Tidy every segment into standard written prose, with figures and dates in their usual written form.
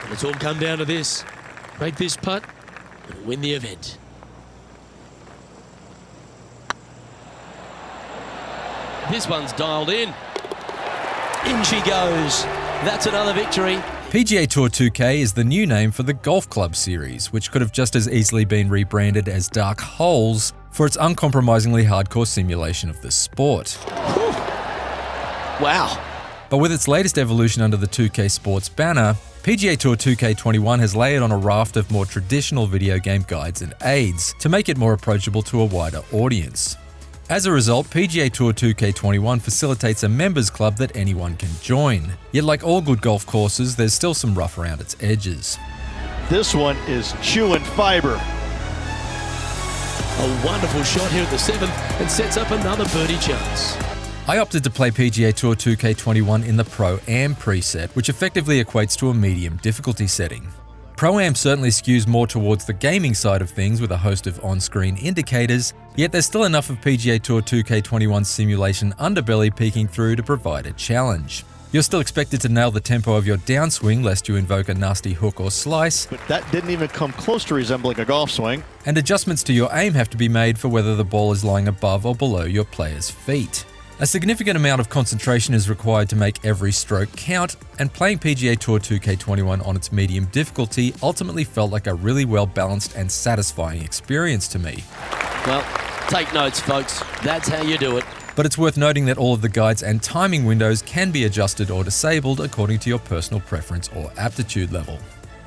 And it's all come down to this. Make this putt and win the event. This one's dialed in. In she goes. That's another victory. PGA Tour 2K is the new name for the Golf Club series, which could have just as easily been rebranded as Dark Holes for its uncompromisingly hardcore simulation of the sport. Whew. Wow. But with its latest evolution under the 2K Sports banner, PGA Tour 2K21 has layered on a raft of more traditional video game guides and aids to make it more approachable to a wider audience. As a result, PGA Tour 2K21 facilitates a members club that anyone can join. Yet like all good golf courses, there's still some rough around its edges. This one is chewing fiber. A wonderful shot here at the 7th and sets up another birdie chance. I opted to play PGA Tour 2K21 in the Pro-Am preset, which effectively equates to a medium difficulty setting. Pro-Am certainly skews more towards the gaming side of things with a host of on-screen indicators, yet there's still enough of PGA Tour 2K21's simulation underbelly peeking through to provide a challenge. You're still expected to nail the tempo of your downswing lest you invoke a nasty hook or slice, But that didn't even come close to resembling a golf swing. and adjustments to your aim have to be made for whether the ball is lying above or below your player's feet. A significant amount of concentration is required to make every stroke count, and playing PGA Tour 2K21 on its medium difficulty ultimately felt like a really well-balanced and satisfying experience to me. Well, take notes, folks. That's how you do it. But it's worth noting that all of the guides and timing windows can be adjusted or disabled according to your personal preference or aptitude level.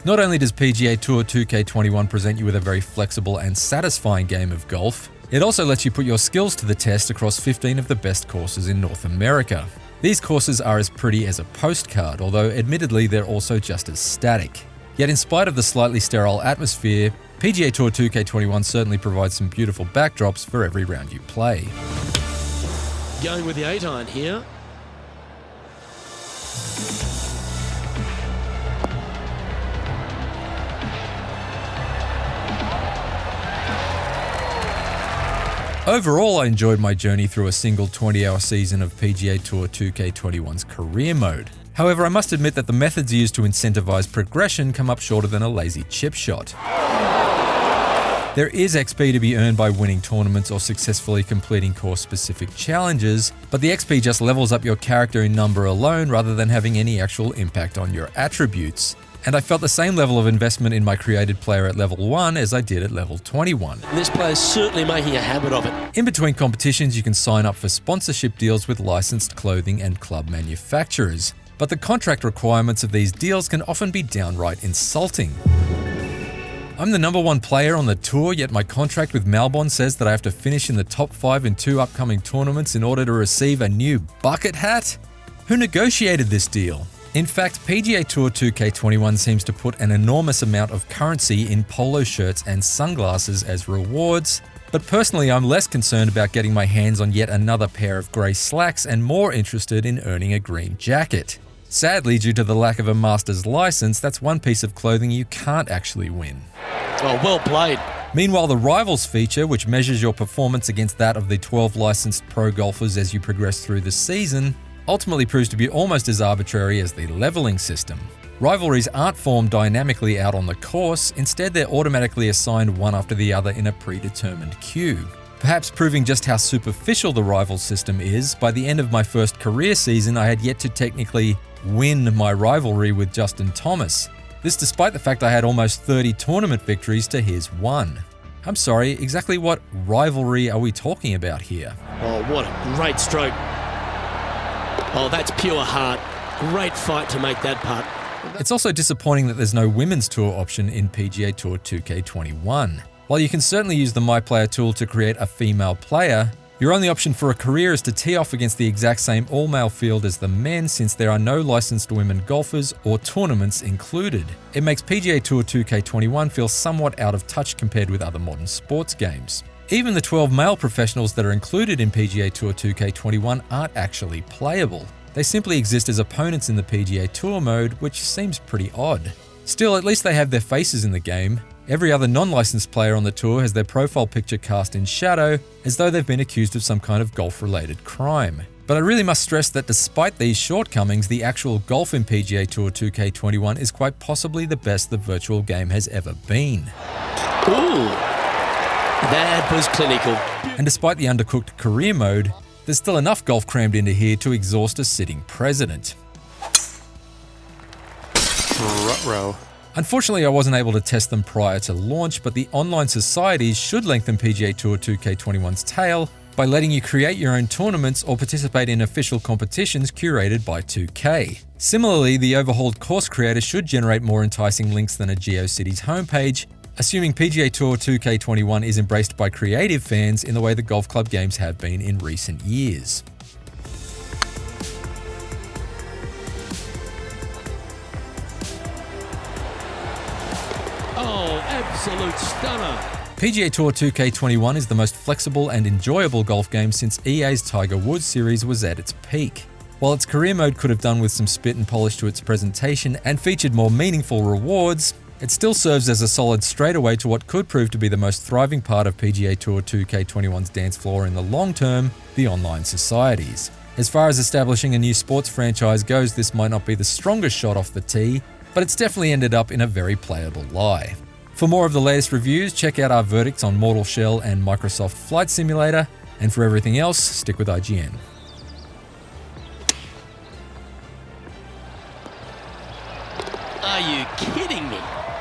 Not only does PGA Tour 2K21 present you with a very flexible and satisfying game of golf, it also lets you put your skills to the test across 15 of the best courses in North America. These courses are as pretty as a postcard, although admittedly they're also just as static. Yet in spite of the slightly sterile atmosphere, PGA Tour 2K21 certainly provides some beautiful backdrops for every round you play. Going with the 8-iron here. Overall, I enjoyed my journey through a single 20-hour season of PGA Tour 2K21's career mode. However, I must admit that the methods used to incentivize progression come up shorter than a lazy chip shot. There is XP to be earned by winning tournaments or successfully completing course-specific challenges, but the XP just levels up your character in number alone rather than having any actual impact on your attributes. And I felt the same level of investment in my created player at level 1 as I did at level 21. This player's certainly making a habit of it. In between competitions, you can sign up for sponsorship deals with licensed clothing and club manufacturers, but the contract requirements of these deals can often be downright insulting. I'm the number 1 player on the tour, yet my contract with Malbon says that I have to finish in the top 5 in 2 upcoming tournaments in order to receive a new bucket hat? Who negotiated this deal? In fact, PGA Tour 2K21 seems to put an enormous amount of currency in polo shirts and sunglasses as rewards, but personally I'm less concerned about getting my hands on yet another pair of grey slacks and more interested in earning a green jacket. Sadly, due to the lack of a master's license, that's one piece of clothing you can't actually win. Oh, well played. Meanwhile, the Rivals feature, which measures your performance against that of the 12 licensed pro golfers as you progress through the season, ultimately proves to be almost as arbitrary as the leveling system. Rivalries aren't formed dynamically out on the course, instead they're automatically assigned one after the other in a predetermined queue. Perhaps proving just how superficial the Rivals system is, by the end of my first career season I had yet to technically win my rivalry with Justin Thomas. This despite the fact I had almost 30 tournament victories to his 1. I'm sorry, exactly what rivalry are we talking about here? Oh, what a great stroke. Oh, that's pure heart. Great fight to make that putt. It's also disappointing that there's no Women's Tour option in PGA Tour 2K21. While you can certainly use the My Player tool to create a female player, your only option for a career is to tee off against the exact same all-male field as the men, since there are no licensed women golfers or tournaments included. It makes PGA Tour 2K21 feel somewhat out of touch compared with other modern sports games. Even the 12 male professionals that are included in PGA Tour 2K21 aren't actually playable. They simply exist as opponents in the PGA Tour mode, which seems pretty odd. Still, at least they have their faces in the game. Every other non-licensed player on the tour has their profile picture cast in shadow, as though they've been accused of some kind of golf-related crime. But I really must stress that despite these shortcomings, the actual golf in PGA Tour 2K21 is quite possibly the best the virtual game has ever been. Ooh, that was clinical. And despite the undercooked career mode, there's still enough golf crammed into here to exhaust a sitting president. Ruh-roh. Unfortunately, I wasn't able to test them prior to launch, but the online societies should lengthen PGA Tour 2K21's tail by letting you create your own tournaments or participate in official competitions curated by 2K. Similarly, the overhauled course creator should generate more enticing links than a GeoCities homepage, assuming PGA Tour 2K21 is embraced by creative fans in the way the golf club games have been in recent years. Oh, absolute stunner. PGA Tour 2K21 is the most flexible and enjoyable golf game since EA's Tiger Woods series was at its peak. While its career mode could have done with some spit and polish to its presentation and featured more meaningful rewards, it still serves as a solid straightaway to what could prove to be the most thriving part of PGA Tour 2K21's dance floor in the long term, the online societies. As far as establishing a new sports franchise goes, this might not be the strongest shot off the tee, but it's definitely ended up in a very playable lie. For more of the latest reviews, check out our verdicts on Mortal Shell and Microsoft Flight Simulator, and for everything else, stick with IGN. Are you kidding me?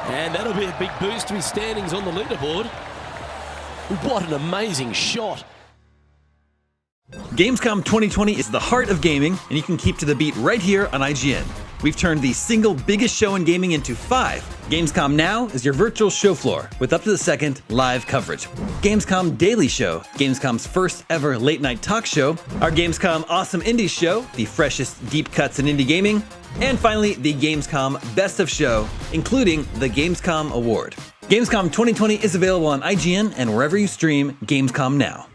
And that'll be a big boost to his standings on the leaderboard. What an amazing shot. Gamescom 2020 is the heart of gaming, and you can keep to the beat right here on IGN. We've turned the single biggest show in gaming into 5. Gamescom Now is your virtual show floor with up-to-the-second live coverage. Gamescom Daily Show, Gamescom's first ever late-night talk show. Our Gamescom Awesome Indie Show, the freshest deep cuts in indie gaming. And finally, the Gamescom Best of Show, including the Gamescom Award. Gamescom 2020 is available on IGN and wherever you stream Gamescom Now.